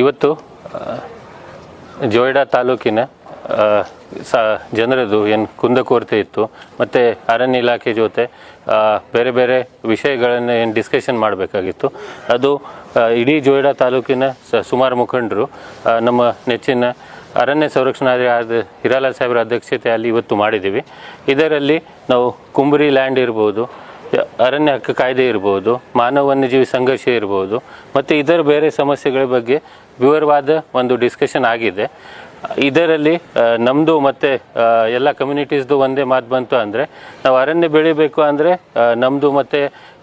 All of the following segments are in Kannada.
ಇವತ್ತು ಜೋಯಿಡಾ ತಾಲೂಕಿನ ಜನರದು ಏನು ಕುಂದುಕೊರತೆ ಇತ್ತು ಮತ್ತು ಅರಣ್ಯ ಇಲಾಖೆ ಜೊತೆ ಬೇರೆ ಬೇರೆ ವಿಷಯಗಳನ್ನು ಏನು ಡಿಸ್ಕಷನ್ ಮಾಡಬೇಕಾಗಿತ್ತು. ಅದು ಇಡೀ ಜೋಯಿಡಾ ತಾಲೂಕಿನ ಸುಮಾರು ಮುಖಂಡರು ನಮ್ಮ ನೆಚ್ಚಿನ ಅರಣ್ಯ ಸಂರಕ್ಷಣಾಧಿಕಾರಿ ಹಿರಾಲಾಲ್ ಸಾಹೇಬರ ಅಧ್ಯಕ್ಷತೆಯಲ್ಲಿ ಇವತ್ತು ಮಾಡಿದ್ದೀವಿ. ಇದರಲ್ಲಿ ನಾವು ಕುಂಬರಿ ಲ್ಯಾಂಡ್ ಇರ್ಬೋದು, ಅರಣ್ಯ ಹಕ್ಕು ಕಾಯ್ದೆ ಇರ್ಬೋದು, ಮಾನವ ವನ್ಯಜೀವಿ ಸಂಘರ್ಷ ಇರ್ಬೋದು ಮತ್ತು ಇದರ ಬೇರೆ ಸಮಸ್ಯೆಗಳ ಬಗ್ಗೆ ವಿವರವಾದ ಒಂದು ಡಿಸ್ಕಷನ್ ಆಗಿದೆ. ಇದರಲ್ಲಿ ನಮ್ಮದು ಮತ್ತು ಎಲ್ಲ ಕಮ್ಯುನಿಟೀಸ್ದು ಒಂದೇ ಮಾತು ಬಂತು ಅಂದರೆ, ನಾವು ಅರಣ್ಯ ಬೆಳಿಬೇಕು ಅಂದರೆ ನಮ್ಮದು ಮತ್ತು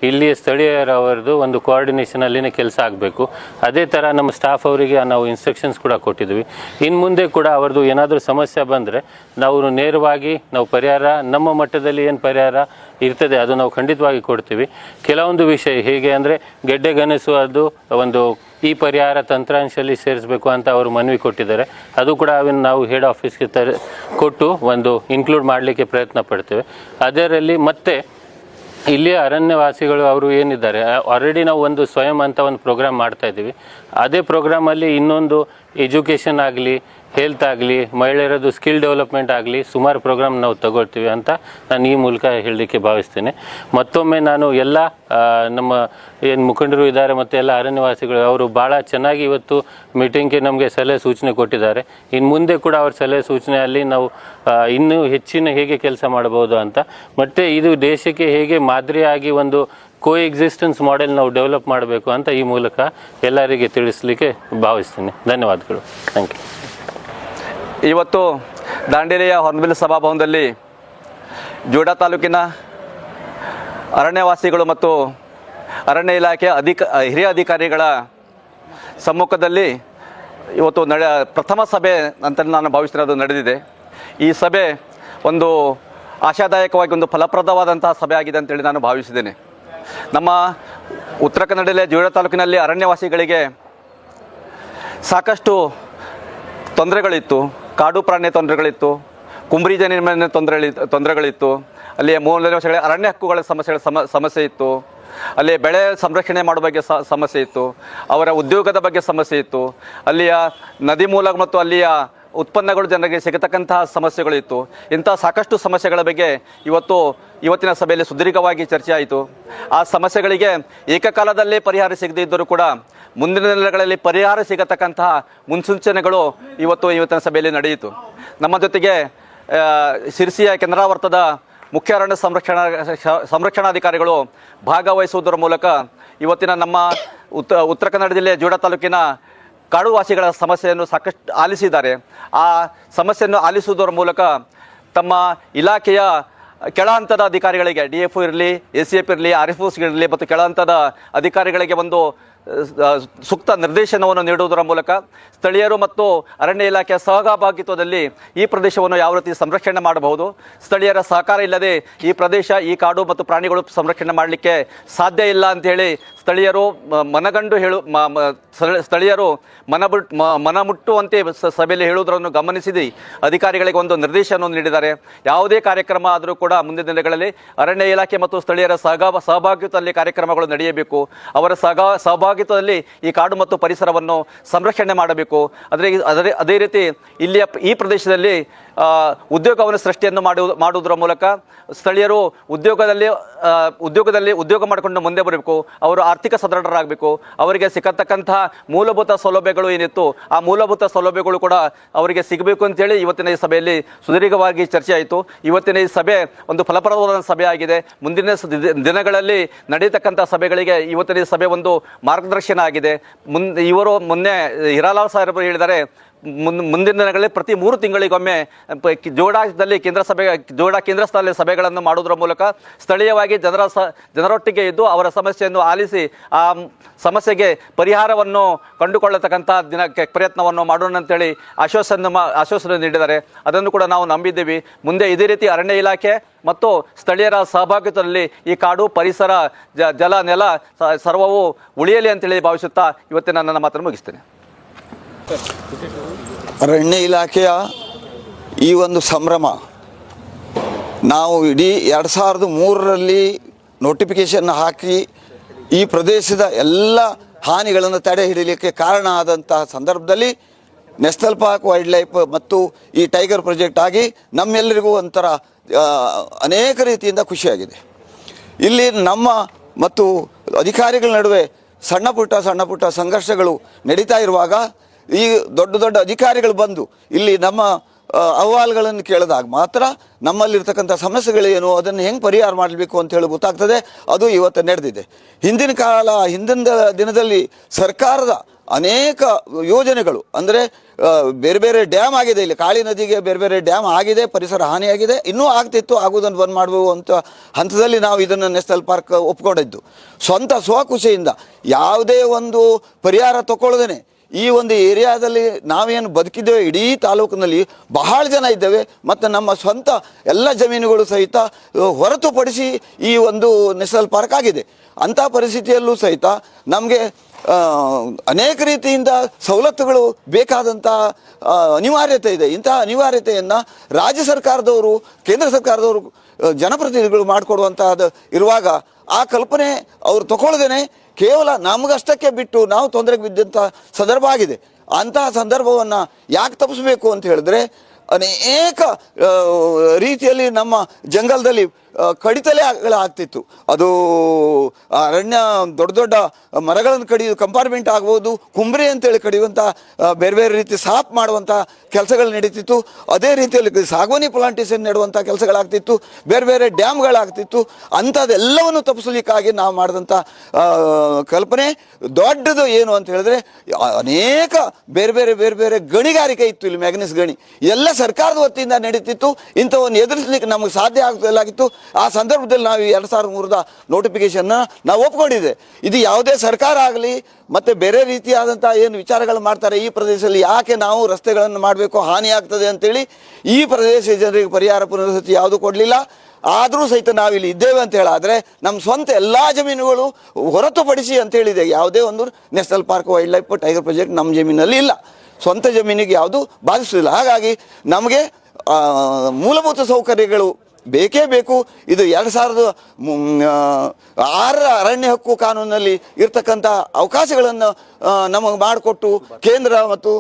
ಇಲ್ಲಿಯ ಸ್ಥಳೀಯರವರದು ಒಂದು ಕೋಆರ್ಡಿನೇಷನಲ್ಲಿನೇ ಕೆಲಸ ಆಗಬೇಕು. ಅದೇ ಥರ ನಮ್ಮ ಸ್ಟಾಫ್ ಅವರಿಗೆ ನಾವು ಇನ್ಸ್ಟ್ರಕ್ಷನ್ಸ್ ಕೂಡ ಕೊಟ್ಟಿದ್ವಿ. ಇನ್ನು ಮುಂದೆ ಕೂಡ ಅವ್ರದ್ದು ಏನಾದರೂ ಸಮಸ್ಯೆ ಬಂದರೆ ನಾವು ನೇರವಾಗಿ ನಾವು ಪರಿಹಾರ ನಮ್ಮ ಮಟ್ಟದಲ್ಲಿ ಏನು ಪರಿಹಾರ ಇರ್ತದೆ ಅದು ನಾವು ಖಂಡಿತವಾಗಿ ಕೊಡ್ತೀವಿ. ಕೆಲವೊಂದು ವಿಷಯ ಹೇಗೆ ಅಂದರೆ ಗೆಡ್ಡೆ ಗೆಣಸು ಅದು ಒಂದು ಈ ಪರಿಹಾರ ತಂತ್ರಾಂಶದಲ್ಲಿ ಸೇರಿಸಬೇಕು ಅಂತ ಅವರು ಮನವಿ ಕೊಟ್ಟಿದ್ದಾರೆ. ಅದು ಕೂಡ ಅವನ್ನ ನಾವು ಹೆಡ್ ಆಫೀಸ್ಗೆ ಕೊಟ್ಟು ಒಂದು ಇನ್ಕ್ಲೂಡ್ ಮಾಡಲಿಕ್ಕೆ ಪ್ರಯತ್ನ ಪಡ್ತೇವೆ. ಅದರಲ್ಲಿ ಮತ್ತೆ ಇಲ್ಲಿಯ ಅರಣ್ಯವಾಸಿಗಳು ಅವರು ಏನಿದ್ದಾರೆ ಆಲ್ರೆಡಿ ನಾವು ಒಂದು ಸ್ವಯಂ ಅಂತ ಒಂದು ಪ್ರೋಗ್ರಾಮ್ ಮಾಡ್ತಾ ಇದ್ದೀವಿ. ಅದೇ ಪ್ರೋಗ್ರಾಮಲ್ಲಿ ಇನ್ನೊಂದು ಎಜುಕೇಷನ್ ಆಗಲಿ, ಹೆಲ್ತ್ ಆಗಲಿ, ಮಹಿಳೆಯರದು ಸ್ಕಿಲ್ ಡೆವಲಪ್ಮೆಂಟ್ ಆಗಲಿ ಸುಮಾರು ಪ್ರೋಗ್ರಾಮ್ ನಾವು ತಗೊಳ್ತೀವಿ ಅಂತ ನಾನು ಈ ಮೂಲಕ ಹೇಳಲಿಕ್ಕೆ ಭಾವಿಸ್ತೇನೆ. ಮತ್ತೊಮ್ಮೆ ನಾನು ಎಲ್ಲ ನಮ್ಮ ಏನು ಮುಖಂಡರು ಇದ್ದಾರೆ ಮತ್ತು ಎಲ್ಲ ಅರಣ್ಯವಾಸಿಗಳು ಅವರು ಭಾಳ ಚೆನ್ನಾಗಿ ಇವತ್ತು ಮೀಟಿಂಗ್ಗೆ ನಮಗೆ ಸಲಹೆ ಸೂಚನೆ ಕೊಟ್ಟಿದ್ದಾರೆ. ಇನ್ನು ಮುಂದೆ ಕೂಡ ಅವ್ರ ಸಲಹೆ ಸೂಚನೆಯಲ್ಲಿ ನಾವು ಇನ್ನೂ ಹೆಚ್ಚಿನ ಹೇಗೆ ಕೆಲಸ ಮಾಡ್ಬೋದು ಅಂತ, ಮತ್ತು ಇದು ದೇಶಕ್ಕೆ ಹೇಗೆ ಮಾದರಿಯಾಗಿ ಒಂದು ಕೋಎಕ್ಸಿಸ್ಟೆನ್ಸ್ ಮಾಡೆಲ್ ನಾವು ಡೆವಲಪ್ ಮಾಡಬೇಕು ಅಂತ ಈ ಮೂಲಕ ಎಲ್ಲರಿಗೆ ತಿಳಿಸಲಿಕ್ಕೆ ಭಾವಿಸ್ತೀನಿ. ಧನ್ಯವಾದಗಳು. Thank you. ಇವತ್ತು ದಾಂಡೇಲಿಯ ಹೊನ್ನಬಿಲ್ ಸಭಾಭವನದಲ್ಲಿ ಜೋಯಿಡಾ ತಾಲೂಕಿನ ಅರಣ್ಯವಾಸಿಗಳು ಮತ್ತು ಅರಣ್ಯ ಇಲಾಖೆಯ ಹಿರಿಯ ಅಧಿಕಾರಿಗಳ ಸಮ್ಮುಖದಲ್ಲಿ ಇವತ್ತು ಪ್ರಥಮ ಸಭೆ ಅಂತ ನಾನು ಭಾವಿಸ್ತಿರೋದು ನಡೆದಿದೆ. ಈ ಸಭೆ ಒಂದು ಆಶಾದಾಯಕವಾಗಿ ಒಂದು ಫಲಪ್ರದವಾದಂತಹ ಸಭೆ ಆಗಿದೆ ಅಂತೇಳಿ ನಾನು ಭಾವಿಸಿದ್ದೇನೆ. ನಮ್ಮ ಉತ್ತರ ಕನ್ನಡ ಜಿಲ್ಲೆಯ ಜೋಯಿಡಾ ತಾಲೂಕಿನಲ್ಲಿ ಅರಣ್ಯವಾಸಿಗಳಿಗೆ ಸಾಕಷ್ಟು ತೊಂದರೆಗಳಿತ್ತು. ಕಾಡು ಪ್ರಾಣಿ ತೊಂದರೆಗಳಿತ್ತು, ಕುಂಬರಿ ಜಮೀನಿನ ತೊಂದರೆಗಳಿತ್ತು, ಅಲ್ಲಿಯ ಮೂಲಭೂತ ಅರಣ್ಯ ಹಕ್ಕುಗಳ ಸಮಸ್ಯೆ ಇತ್ತು, ಅಲ್ಲಿ ಬೆಳೆ ಸಂರಕ್ಷಣೆ ಮಾಡುವ ಬಗ್ಗೆ ಸಮಸ್ಯೆ ಇತ್ತು, ಅವರ ಉದ್ಯೋಗದ ಬಗ್ಗೆ ಸಮಸ್ಯೆ ಇತ್ತು, ಅಲ್ಲಿಯ ನದಿ ಮೂಲ ಮತ್ತು ಅಲ್ಲಿಯ ಉತ್ಪನ್ನಗಳು ಜನರಿಗೆ ಸಿಗತಕ್ಕಂತಹ ಸಮಸ್ಯೆಗಳಿತ್ತು. ಇಂಥ ಸಾಕಷ್ಟು ಸಮಸ್ಯೆಗಳ ಬಗ್ಗೆ ಇವತ್ತಿನ ಸಭೆಯಲ್ಲಿ ಸುದೀರ್ಘವಾಗಿ ಚರ್ಚೆ ಆಯಿತು. ಆ ಸಮಸ್ಯೆಗಳಿಗೆ ಏಕಕಾಲದಲ್ಲಿ ಪರಿಹಾರ ಸಿಗದೇ ಇದ್ದರೂ ಕೂಡ ಮುಂದಿನ ದಿನಗಳಲ್ಲಿ ಪರಿಹಾರ ಸಿಗತಕ್ಕಂತಹ ಮುನ್ಸೂಚನೆಗಳು ಇವತ್ತಿನ ಸಭೆಯಲ್ಲಿ ನಡೆಯಿತು. ನಮ್ಮ ಜೊತೆಗೆ ಶಿರಸಿಯ ಕೆನರಾ ವೃತ್ತದ ಮುಖ್ಯ ಅರಣ್ಯ ಸಂರಕ್ಷಣಾಧಿಕಾರಿಗಳು ಭಾಗವಹಿಸುವುದರ ಮೂಲಕ ಇವತ್ತಿನ ನಮ್ಮ ಉತ್ತರ ಕನ್ನಡ ಜಿಲ್ಲೆಯ ಜೋಯಿಡಾ ತಾಲೂಕಿನ ಕಾಡುವಾಸಿಗಳ ಸಮಸ್ಯೆಯನ್ನು ಸಾಕಷ್ಟು ಆಲಿಸಿದ್ದಾರೆ. ಆ ಸಮಸ್ಯೆಯನ್ನು ಆಲಿಸುವುದರ ಮೂಲಕ ತಮ್ಮ ಇಲಾಖೆಯ ಕೆಳ ಹಂತದ ಅಧಿಕಾರಿಗಳಿಗೆ DFO ಇರಲಿ, ACF ಇರಲಿ, RFOs ಇರಲಿ ಮತ್ತು ಕೆಳ ಹಂತದ ಅಧಿಕಾರಿಗಳಿಗೆ ಒಂದು ಸೂಕ್ತ ನಿರ್ದೇಶನವನ್ನು ನೀಡುವುದರ ಮೂಲಕ ಸ್ಥಳೀಯರು ಮತ್ತು ಅರಣ್ಯ ಇಲಾಖೆಯ ಸಹಭಾಗಿತ್ವದಲ್ಲಿ ಈ ಪ್ರದೇಶವನ್ನು ಯಾವ ರೀತಿ ಸಂರಕ್ಷಣೆ ಮಾಡಬಹುದು, ಸ್ಥಳೀಯರ ಸಹಕಾರ ಇಲ್ಲದೆ ಈ ಪ್ರದೇಶ, ಈ ಕಾಡು ಮತ್ತು ಪ್ರಾಣಿಗಳು ಸಂರಕ್ಷಣೆ ಮಾಡಲಿಕ್ಕೆ ಸಾಧ್ಯ ಇಲ್ಲ ಅಂಥೇಳಿ ಸ್ಥಳೀಯರು ಸ್ಥಳೀಯರು ಮನಮುಟ್ಟುವಂತೆ ಸಭೆಯಲ್ಲಿ ಹೇಳುವುದನ್ನು ಗಮನಿಸಿ ಅಧಿಕಾರಿಗಳಿಗೆ ಒಂದು ನಿರ್ದೇಶನವನ್ನು ನೀಡಿದ್ದಾರೆ. ಯಾವುದೇ ಕಾರ್ಯಕ್ರಮ ಆದರೂ ಕೂಡ ಮುಂದಿನ ದಿನಗಳಲ್ಲಿ ಅರಣ್ಯ ಇಲಾಖೆ ಮತ್ತು ಸ್ಥಳೀಯರ ಸಹಭಾಗಿತ್ವದಲ್ಲಿ ಕಾರ್ಯಕ್ರಮಗಳು ನಡೆಯಬೇಕು. ಅವರ ಸಹಭಾಗಿತ್ವದಲ್ಲಿ ಈ ಕಾಡು ಮತ್ತು ಪರಿಸರವನ್ನು ಸಂರಕ್ಷಣೆ ಮಾಡಬೇಕು. ಅದೇ ರೀತಿ ಈ ಪ್ರದೇಶದಲ್ಲಿ ಉದ್ಯೋಗವನ್ನು ಸೃಷ್ಟಿಯನ್ನು ಮಾಡುವುದರ ಮೂಲಕ ಸ್ಥಳೀಯರು ಉದ್ಯೋಗ ಮಾಡಿಕೊಂಡು ಮುಂದೆ ಬರಬೇಕು. ಅವರು ಆರ್ಥಿಕ ಸದೃಢರಾಗಬೇಕು. ಅವರಿಗೆ ಸಿಗತಕ್ಕಂತಹ ಮೂಲಭೂತ ಸೌಲಭ್ಯಗಳು ಏನಿತ್ತು ಆ ಮೂಲಭೂತ ಸೌಲಭ್ಯಗಳು ಕೂಡ ಅವರಿಗೆ ಸಿಗಬೇಕು ಅಂತೇಳಿ ಇವತ್ತಿನ ಈ ಸಭೆಯಲ್ಲಿ ಸುದೀರ್ಘವಾಗಿ ಚರ್ಚೆ ಆಯಿತು. ಇವತ್ತಿನ ಈ ಸಭೆ ಒಂದು ಫಲಪ್ರದವಾದ ಸಭೆ ಆಗಿದೆ. ಮುಂದಿನ ದಿನಗಳಲ್ಲಿ ನಡೆಯತಕ್ಕಂಥ ಸಭೆಗಳಿಗೆ ಇವತ್ತಿನ ಈ ಸಭೆ ಒಂದು ಮಾರ್ಗದರ್ಶನ ಆಗಿದೆ. ಮೊನ್ನೆ ಹಿರಾಲಾಲ್ ಸಾಹೇಬರು ಹೇಳಿದ್ದಾರೆ, ಮುಂದಿನ ದಿನಗಳಲ್ಲಿ ಪ್ರತಿ 3 ತಿಂಗಳಿಗೊಮ್ಮೆ ಜೋಯಿಡಾದಲ್ಲಿ ಜೋಯಿಡಾ ಕೇಂದ್ರ ಸ್ಥಳದಲ್ಲಿ ಸಭೆಗಳನ್ನು ಮಾಡುವುದರ ಮೂಲಕ ಸ್ಥಳೀಯವಾಗಿ ಜನರೊಟ್ಟಿಗೆ ಇದ್ದು ಅವರ ಸಮಸ್ಯೆಯನ್ನು ಆಲಿಸಿ ಆ ಸಮಸ್ಯೆಗೆ ಪರಿಹಾರವನ್ನು ಕಂಡುಕೊಳ್ಳತಕ್ಕಂಥ ಪ್ರಯತ್ನವನ್ನು ಮಾಡೋಣ ಅಂತೇಳಿ ಆಶ್ವಾಸನೆ ನೀಡಿದ್ದಾರೆ. ಅದನ್ನು ಕೂಡ ನಾವು ನಂಬಿದ್ದೀವಿ. ಮುಂದೆ ಇದೇ ರೀತಿ ಅರಣ್ಯ ಇಲಾಖೆ ಮತ್ತು ಸ್ಥಳೀಯರ ಸಹಭಾಗಿತ್ವದಲ್ಲಿ ಈ ಕಾಡು, ಪರಿಸರ, ಜಲ, ನೆಲ ಸರ್ವವು ಉಳಿಯಲಿ ಅಂತೇಳಿ ಭಾವಿಸುತ್ತಾ ಇವತ್ತಿನ ನನ್ನ ಮಾತನ್ನು ಮುಗಿಸ್ತೇನೆ. ಅರಣ್ಯ ಇಲಾಖೆಯ ಈ ಒಂದು ಸಂಭ್ರಮ ನಾವು ಇಡೀ 2003ರಲ್ಲಿ ನೋಟಿಫಿಕೇಷನ್ ಹಾಕಿ ಈ ಪ್ರದೇಶದ ಎಲ್ಲ ಹಾನಿಗಳನ್ನು ತಡೆ ಹಿಡಿಯಲಿಕ್ಕೆ ಕಾರಣ ಆದಂತಹ ಸಂದರ್ಭದಲ್ಲಿ ನ್ಯಾಷನಲ್ ಪಾರ್ಕ್ ವೈಲ್ಡ್ ಲೈಫ್ ಮತ್ತು ಈ ಟೈಗರ್ ಪ್ರಾಜೆಕ್ಟ್ ಆಗಿ ನಮ್ಮೆಲ್ಲರಿಗೂ ಒಂಥರ ಅನೇಕ ರೀತಿಯಿಂದ ಖುಷಿಯಾಗಿದೆ. ಇಲ್ಲಿ ನಮ್ಮ ಮತ್ತು ಅಧಿಕಾರಿಗಳ ನಡುವೆ ಸಣ್ಣ ಪುಟ್ಟ ಸಂಘರ್ಷಗಳು ನಡೀತಾ ಇರುವಾಗ ಈ ದೊಡ್ಡ ದೊಡ್ಡ ಅಧಿಕಾರಿಗಳು ಬಂದು ಇಲ್ಲಿ ನಮ್ಮ ಅಹವಾಲುಗಳನ್ನು ಕೇಳಿದಾಗ ಮಾತ್ರ ನಮ್ಮಲ್ಲಿರ್ತಕ್ಕಂಥ ಸಮಸ್ಯೆಗಳೇನು ಅದನ್ನು ಹೆಂಗೆ ಪರಿಹಾರ ಮಾಡಬೇಕು ಅಂತ ಹೇಳಿ ಗೊತ್ತಾಗ್ತದೆ. ಅದು ಇವತ್ತು ನಡೆದಿದೆ. ಹಿಂದಿನ ದಿನದಲ್ಲಿ ಸರ್ಕಾರದ ಅನೇಕ ಯೋಜನೆಗಳು ಅಂದರೆ ಬೇರೆ ಬೇರೆ ಡ್ಯಾಮ್ ಆಗಿದೆ. ಇಲ್ಲಿ ಕಾಳಿ ನದಿಗೆ ಬೇರೆ ಬೇರೆ ಡ್ಯಾಮ್ ಆಗಿದೆ, ಪರಿಸರ ಹಾನಿಯಾಗಿದೆ, ಇನ್ನೂ ಆಗ್ತಿತ್ತು, ಆಗುವುದನ್ನು ಬಂದ್ ಮಾಡಬೇಕು ಅಂತ ಹಂತದಲ್ಲಿ ನಾವು ಇದನ್ನು ನ್ಯಾಷನಲ್ ಪಾರ್ಕ್ ಒಪ್ಕೊಂಡಿದ್ದು. ಸ್ವಂತ ಸ್ವಖುಷಿಯಿಂದ ಯಾವುದೇ ಒಂದು ಪರಿಹಾರ ತಗೊಳ್ಳದೇನೆ ಈ ಒಂದು ಏರಿಯಾದಲ್ಲಿ ನಾವೇನು ಬದುಕಿದ್ದೇವೆ, ಇಡೀ ತಾಲೂಕಿನಲ್ಲಿ ಬಹಳ ಜನ ಇದ್ದೇವೆ ಮತ್ತು ನಮ್ಮ ಸ್ವಂತ ಎಲ್ಲ ಜಮೀನುಗಳು ಸಹಿತ ಹೊರತುಪಡಿಸಿ ಈ ಒಂದು ನ್ಯಾಷನಲ್ ಪಾರ್ಕ್ ಆಗಿದೆ. ಅಂಥ ಪರಿಸ್ಥಿತಿಯಲ್ಲೂ ಸಹಿತ ನಮಗೆ ಅನೇಕ ರೀತಿಯಿಂದ ಸವಲತ್ತುಗಳು ಬೇಕಾದಂಥ ಅನಿವಾರ್ಯತೆ ಇದೆ. ಇಂತಹ ಅನಿವಾರ್ಯತೆಯನ್ನು ರಾಜ್ಯ ಸರ್ಕಾರದವರು, ಕೇಂದ್ರ ಸರ್ಕಾರದವರು, ಜನಪ್ರತಿನಿಧಿಗಳು ಮಾಡಿಕೊಡುವಂಥದ್ದು ಇರುವಾಗ ಆ ಕಲ್ಪನೆ ಅವರು ತಗೊಳ್ದೇನೆ ಕೇವಲ ನಮಗಷ್ಟಕ್ಕೆ ಬಿಟ್ಟು ನಾವು ತೊಂದರೆಗೆ ಬಿದ್ದಂಥ ಸಂದರ್ಭ ಆಗಿದೆ. ಅಂತಹ ಸಂದರ್ಭವನ್ನು ಯಾಕೆ ತಪ್ಪಿಸಬೇಕು ಅಂತ ಹೇಳಿದ್ರೆ ಅನೇಕ ರೀತಿಯಲ್ಲಿ ನಮ್ಮ ಜಂಗಲದಲ್ಲಿ ಕಡಿತಲೆಗಳಾಗ್ತಿತ್ತು. ಅದು ಅರಣ್ಯ ದೊಡ್ಡ ದೊಡ್ಡ ಮರಗಳನ್ನು ಕಡಿಯೋದು, ಕಂಪಾರ್ಟ್ಮೆಂಟ್ ಆಗ್ಬೋದು, ಕುಂಬ್ರಿ ಅಂತೇಳಿ ಕಡಿಯುವಂಥ ಬೇರೆ ಬೇರೆ ರೀತಿ ಸಾಫ್ ಮಾಡುವಂಥ ಕೆಲಸಗಳು ನಡೀತಿತ್ತು. ಅದೇ ರೀತಿಯಲ್ಲಿ ಸಾಗುವಾನಿ ಪ್ಲಾಂಟೇಷನ್ ನೆಡುವಂಥ ಕೆಲಸಗಳಾಗ್ತಿತ್ತು, ಬೇರೆ ಬೇರೆ ಡ್ಯಾಮ್ಗಳಾಗ್ತಿತ್ತು. ಅಂಥದ್ದೆಲ್ಲವನ್ನು ತಪ್ಪಿಸಲಿಕ್ಕಾಗಿ ನಾವು ಮಾಡಿದಂಥ ಕಲ್ಪನೆ ದೊಡ್ಡದು ಏನು ಅಂತ ಹೇಳಿದ್ರೆ ಅನೇಕ ಬೇರೆ ಬೇರೆ ಗಣಿಗಾರಿಕೆ ಇತ್ತು. ಇಲ್ಲಿ ಮ್ಯಾಗ್ನೀಸ್ ಗಣಿ ಎಲ್ಲ ಸರ್ಕಾರದ ವತಿಯಿಂದ ನಡೀತಿತ್ತು. ಇಂಥವನ್ನು ಎದುರಿಸಲಿಕ್ಕೆ ನಮಗೆ ಸಾಧ್ಯ ಆಗ್ತಿತ್ತು. ಆ ಸಂದರ್ಭದಲ್ಲಿ ನಾವು 2003ದ ನೋಟಿಫಿಕೇಶನ್ನ ನಾವು ಒಪ್ಕೊಂಡಿದ್ದೆ. ಇದು ಯಾವುದೇ ಸರ್ಕಾರ ಆಗಲಿ ಮತ್ತು ಬೇರೆ ರೀತಿಯಾದಂಥ ಏನು ವಿಚಾರಗಳು ಮಾಡ್ತಾರೆ, ಈ ಪ್ರದೇಶದಲ್ಲಿ ಯಾಕೆ ನಾವು ರಸ್ತೆಗಳನ್ನು ಮಾಡಬೇಕು, ಹಾನಿ ಆಗ್ತದೆ ಅಂತೇಳಿ ಈ ಪ್ರದೇಶ ಜನರಿಗೆ ಪರಿಹಾರ ಪುನರ್ವಸತಿ ಯಾವುದು ಕೊಡಲಿಲ್ಲ. ಆದರೂ ಸಹಿತ ನಾವಿಲ್ಲಿ ಇದ್ದೇವೆ ಅಂತ ಹೇಳಾದರೆ ನಮ್ಮ ಸ್ವಂತ ಎಲ್ಲ ಜಮೀನುಗಳು ಹೊರತುಪಡಿಸಿ ಅಂತ ಹೇಳಿದೆ. ಯಾವುದೇ ಒಂದು national park wild life tiger project ನಮ್ಮ ಜಮೀನಲ್ಲಿ ಇಲ್ಲ, ಸ್ವಂತ ಜಮೀನಿಗೆ ಯಾವುದು ಬಾಧಿಸಲಿಲ್ಲ. ಹಾಗಾಗಿ ನಮಗೆ ಮೂಲಭೂತ ಸೌಕರ್ಯಗಳು ಬೇಕೇ ಬೇಕು. ಇದು 2006 ಅರಣ್ಯ ಹಕ್ಕು ಕಾನೂನಿನಲ್ಲಿ ಇರ್ತಕ್ಕಂಥ ಅವಕಾಶಗಳನ್ನು ನಮಗೆ ಮಾಡಿಕೊಟ್ಟು ಕೇಂದ್ರ ಮತ್ತು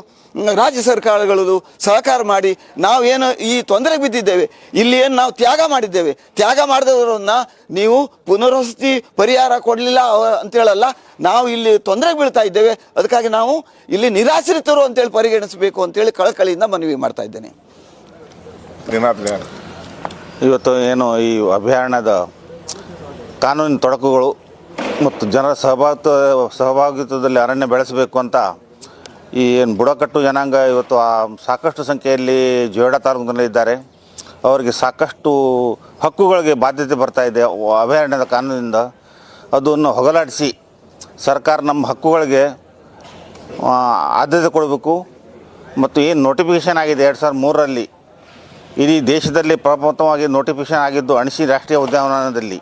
ರಾಜ್ಯ ಸರ್ಕಾರಗಳು ಸಹಕಾರ ಮಾಡಿ ನಾವೇನು ಈ ತೊಂದರೆಗೆ ಬಿದ್ದಿದ್ದೇವೆ, ಇಲ್ಲಿ ಏನು ನಾವು ತ್ಯಾಗ ಮಾಡಿದ್ದೇವೆ, ತ್ಯಾಗ ಮಾಡಿದವರನ್ನು ನೀವು ಪುನರ್ವಸತಿ ಪರಿಹಾರ ಕೊಡಲಿಲ್ಲ ಅಂತೇಳಲ್ಲ, ನಾವು ಇಲ್ಲಿ ತೊಂದರೆಗೆ ಬೀಳ್ತಾ ಇದ್ದೇವೆ, ಅದಕ್ಕಾಗಿ ನಾವು ಇಲ್ಲಿ ನಿರಾಶ್ರಿತರು ಅಂತೇಳಿ ಪರಿಗಣಿಸಬೇಕು ಅಂತೇಳಿ ಕಳಕಳಿಯಿಂದ ಮನವಿ ಮಾಡ್ತಾ ಇದ್ದೇನೆ. ಇವತ್ತು ಏನು ಈ ಅಭಯಾರಣ್ಯದ ಕಾನೂನಿನ ತೊಡಕುಗಳು ಮತ್ತು ಜನರ ಸಹಭಾಗಿತ್ವದಲ್ಲಿ ಅರಣ್ಯ ಬೆಳೆಸಬೇಕು ಅಂತ ಈ ಏನು ಬುಡಕಟ್ಟು ಜನಾಂಗ ಇವತ್ತು ಸಾಕಷ್ಟು ಸಂಖ್ಯೆಯಲ್ಲಿ ಜೋಯಿಡಾ ತಾಲೂಕಿನಲ್ಲಿದ್ದಾರೆ. ಅವರಿಗೆ ಸಾಕಷ್ಟು ಹಕ್ಕುಗಳಿಗೆ ಬಾಧ್ಯತೆ ಬರ್ತಾ ಇದೆ ಅಭಯಾರಣ್ಯದ ಕಾನೂನಿನಿಂದ. ಅದನ್ನು ಹೋಗಲಾಡಿಸಿ ಸರ್ಕಾರ ನಮ್ಮ ಹಕ್ಕುಗಳಿಗೆ ಆದ್ಯತೆ ಕೊಡಬೇಕು. ಮತ್ತು ಏನು ನೋಟಿಫಿಕೇಷನ್ ಆಗಿದೆ 2003ರಲ್ಲಿ ಇಡೀ ದೇಶದಲ್ಲಿ ಪ್ರಪ್ರಥಮವಾಗಿ ನೋಟಿಫಿಕೇಷನ್ ಆಗಿದ್ದು ಅಣಶಿ ರಾಷ್ಟ್ರೀಯ ಉದ್ಯಾನವನದಲ್ಲಿ